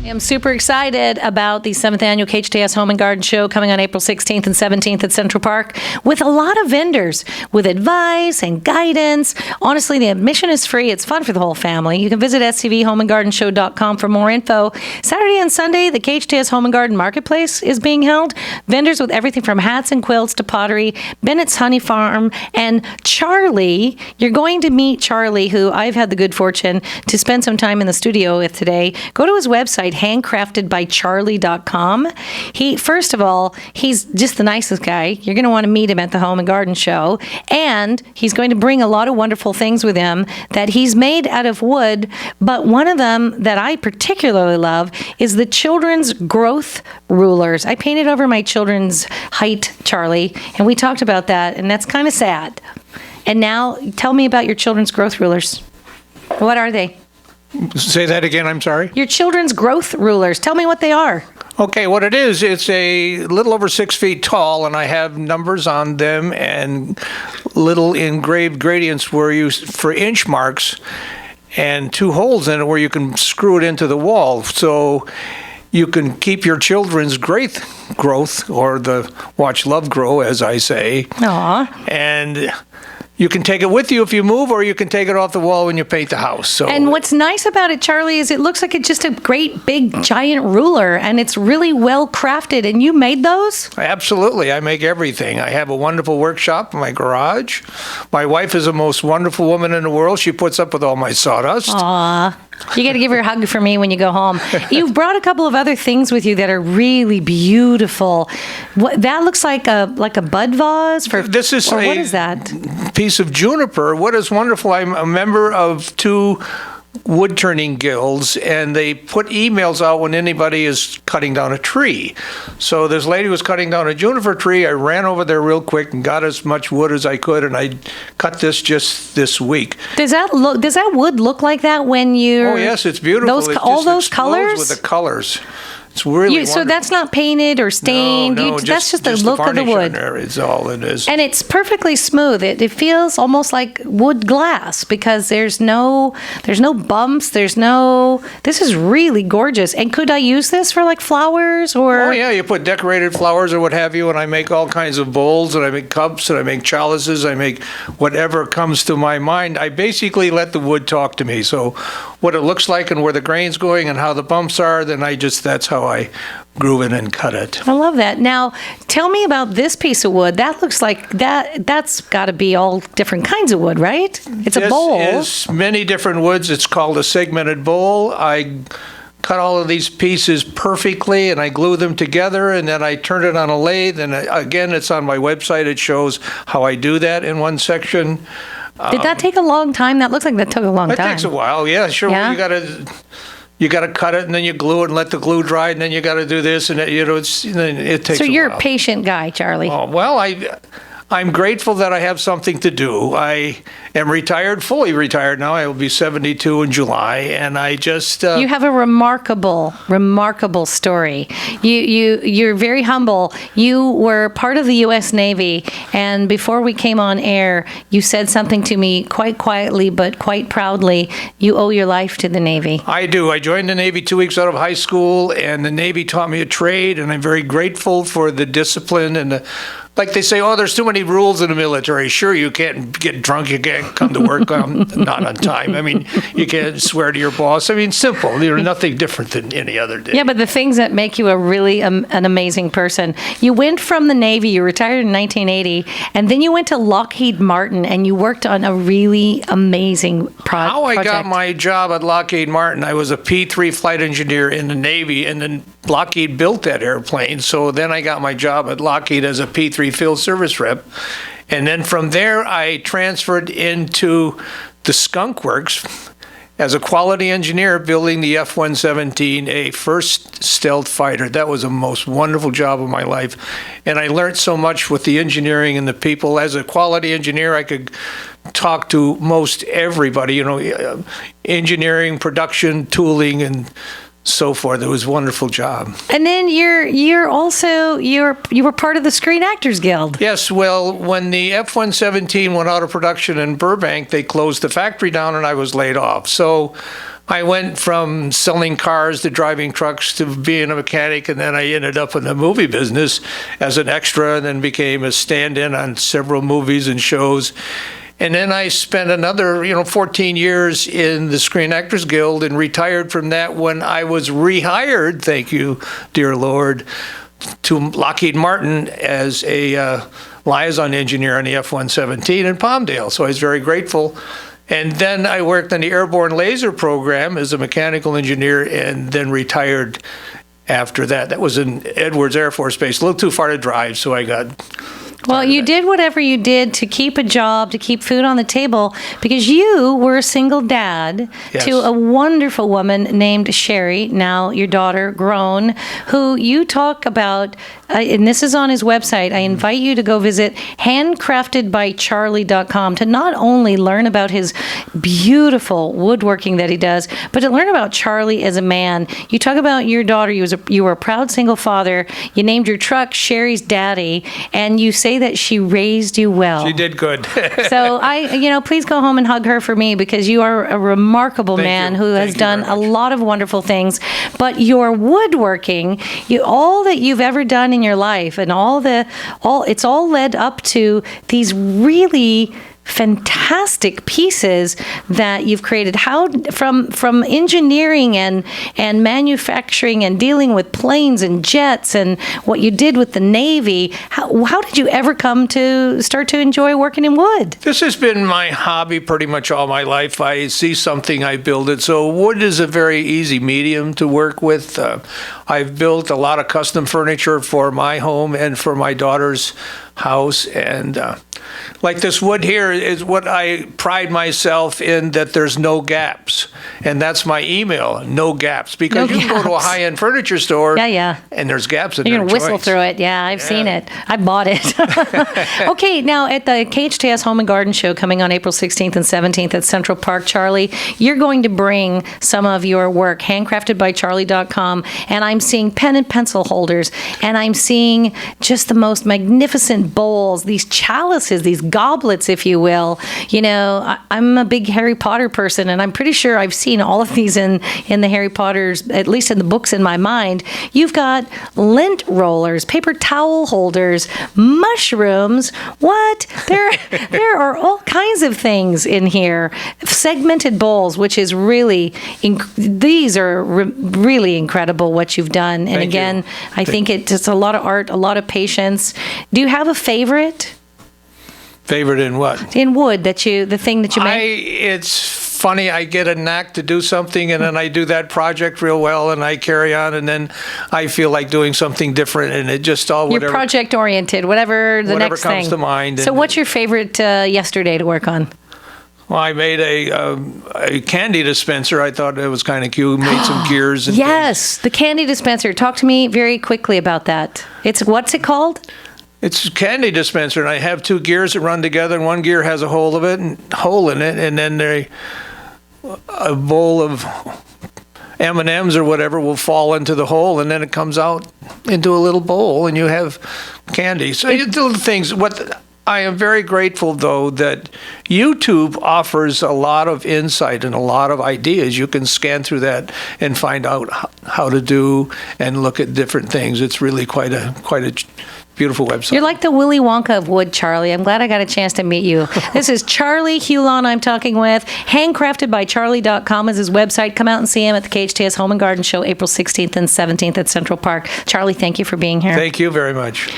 I'm super excited about the 7th Annual KHTS Home and Garden Show coming on April 16th and 17th at Central Park with a lot of vendors with advice and guidance. Honestly, the admission is free. It's fun for the whole family. You can visit scvhomeandgardenshow.com for more info. Saturday and Sunday, the KHTS Home and Garden Marketplace is being held. Vendors with everything from hats and quilts to pottery, Bennett's Honey Farm, and Charlie. You're going to meet Charlie, who I've had the good fortune to spend some time in the studio with today. Go to his website, handcraftedbycharlie.com. First of all, he's just the nicest guy. You're going to want to meet him at the Home and Garden Show. And he's going to bring a lot of wonderful things with him that he's made out of wood. But one of them that I particularly love is the children's growth rulers. I painted over my children's height, Charlie, and we talked about that, and that's kind of sad. And now tell me about your children's growth rulers. What are they? Say that again, I'm sorry. Your children's growth rulers. Tell me what they are. Okay, what it is, it's a little over 6 feet tall, and I have numbers on them and little engraved gradients where you for inch marks and 2 holes in it where you can screw it into the wall. So you can keep your children's growth, or the watch love grow, as I say. Aww. And you can take it with you if you move, or you can take it off the wall when you paint the house. So, and what's nice about it, Charlie, is it looks like it's just a great big giant ruler, and it's really well crafted. And you made those? Absolutely. I make everything. I have a wonderful workshop in my garage. My wife is the most wonderful woman in the world. She puts up with all my sawdust. Aw. You got to give her a hug for me when you go home. You've brought a couple of other things with you that are really beautiful. That looks like a bud vase for. This is what is that? Piece of juniper. What is wonderful, I'm a member of 2 wood turning guilds, and they put emails out when anybody is cutting down a tree. So this lady was cutting down a juniper tree. I ran over there real quick and got as much wood as I could, and I cut this just this week. Does that wood look like that when you're? Oh yes, it's beautiful. All those colors with the colors. It's really so that's not painted or stained. No, that's just the look of the wood. It's all it is. And it's perfectly smooth. It feels almost like wood glass because there's no bumps. This is really gorgeous. And could I use this for like flowers or? Oh yeah, you put decorated flowers or what have you, and I make all kinds of bowls, and I make cups, and I make chalices, I make whatever comes to my mind. I basically let the wood talk to me. So what it looks like and where the grain's going and how the bumps are, then that's how I groove it and cut it. I love that. Now, tell me about this piece of wood. That looks like that's got to be all different kinds of wood, right? It's a bowl. This is many different woods. It's called a segmented bowl. I cut all of these pieces perfectly, and I glue them together, and then I turn it on a lathe, and again, it's on my website. It shows how I do that in one section. Did that take a long time? That looks like that took a long time. It takes a while, yeah, sure. Yeah? You got to cut it, and then you glue it and let the glue dry, and then you got to do this, and it takes a while. So you're a patient guy, Charlie. Oh, well, I'm grateful that I have something to do. I am retired, fully retired now. I will be 72 in July, and I just... You have a remarkable story. You're very humble. You were part of the U.S. Navy, and before we came on air, you said something to me quite quietly but quite proudly. You owe your life to the Navy. I do. I joined the Navy 2 weeks out of high school, and the Navy taught me a trade, and I'm very grateful for the discipline and like they say, there's too many rules in the military. Sure, you can't get drunk, you can't come to work not on time. I mean, you can't swear to your boss. I mean, simple. You're nothing different than any other day. Yeah, but the things that make you a really an amazing person. You went from the Navy, you retired in 1980, and then you went to Lockheed Martin, and you worked on a really amazing project. How I got my job at Lockheed Martin, I was a P-3 flight engineer in the Navy, and then Lockheed built that airplane. So then I got my job at Lockheed as a P-3 field service rep. And then from there, I transferred into the Skunk Works as a quality engineer building the F-117, a first stealth fighter. That was the most wonderful job of my life. And I learned so much with the engineering and the people. As a quality engineer, I could talk to most everybody, engineering, production, tooling, and so forth. It was a wonderful job. And then you were part of the Screen Actors Guild. Yes, well, when the F-117 went out of production in Burbank, they closed the factory down and I was laid off. So I went from selling cars to driving trucks to being a mechanic, and then I ended up in the movie business as an extra and then became a stand-in on several movies and shows. And then I spent another, 14 years in the Screen Actors Guild and retired from that when I was rehired, thank you, dear Lord, to Lockheed Martin as a liaison engineer on the F-117 in Palmdale. So I was very grateful. And then I worked on the airborne laser program as a mechanical engineer and then retired after that. That was in Edwards Air Force Base, a little too far to drive, so I got... Well, you did whatever you did to keep a job, to keep food on the table, because you were a single dad to a wonderful woman named Sherry, now your daughter, grown, who you talk about, and this is on his website. I invite you to go visit handcraftedbycharlie.com to not only learn about his beautiful woodworking that he does, but to learn about Charlie as a man. You talk about your daughter. You were a proud single father. You named your truck Sherry's Daddy, and you say that she raised you well. She did good. So please go home and hug her for me, because you are a remarkable man who has done a lot of wonderful things. But your woodworking, all that you've ever done in your life, and it's all led up to these really fantastic pieces that you've created. How from engineering and manufacturing and dealing with planes and jets and what you did with the Navy, how did you ever come to start to enjoy working in wood? This has been my hobby pretty much all my life. I see something, I build it. So wood is a very easy medium to work with. I've built a lot of custom furniture for my home and for my daughter's house, and like this wood here is what I pride myself in, that there's no gaps, and that's my email, no gaps, because you can go to a high-end furniture store and there's gaps in there. You're going to whistle through it. Yeah, I've seen it. I bought it. Okay, now at the KHTS Home and Garden Show coming on April 16th and 17th at Central Park, Charlie, you're going to bring some of your work, handcraftedbycharlie.com, and I'm seeing pen and pencil holders, and I'm seeing just the most magnificent bowls, these chalices, these goblets, if you will. I'm a big Harry Potter person, and I'm pretty sure I've seen all of these in the Harry Potters, at least in the books in my mind. You've got lint rollers, paper towel holders, mushrooms. What? There are all kinds of things in here. Segmented bowls, which is really, these are really incredible what you've done. And again, I think it's a lot of art, a lot of patience. Do you have a favorite? Favorite in what? In wood, the thing that you make? It's funny, I get a knack to do something, and then I do that project real well, and I carry on, and then I feel like doing something different, and it just all whatever. You're project oriented, whatever the next thing. Whatever comes to mind. So what's your favorite yesterday to work on? Well, I made a candy dispenser. I thought it was kind of cute. Made some gears. And yes, the candy dispenser. Talk to me very quickly about that. What's it called? It's a candy dispenser, and I have two gears that run together, and one gear has a hole in it, and then a bowl of M&Ms or whatever will fall into the hole, and then it comes out into a little bowl, and you have candy. So you do things. What I am very grateful, though, that YouTube offers a lot of insight and a lot of ideas. You can scan through that and find out how to do and look at different things. It's really quite a beautiful website. You're like the Willy Wonka of wood, Charlie. I'm glad I got a chance to meet you. This is Charlie Hulien I'm talking with. Handcraftedbycharlie.com is his website. Come out and see him at the KHTS Home and Garden Show April 16th and 17th at Central Park. Charlie, thank you for being here. Thank you very much.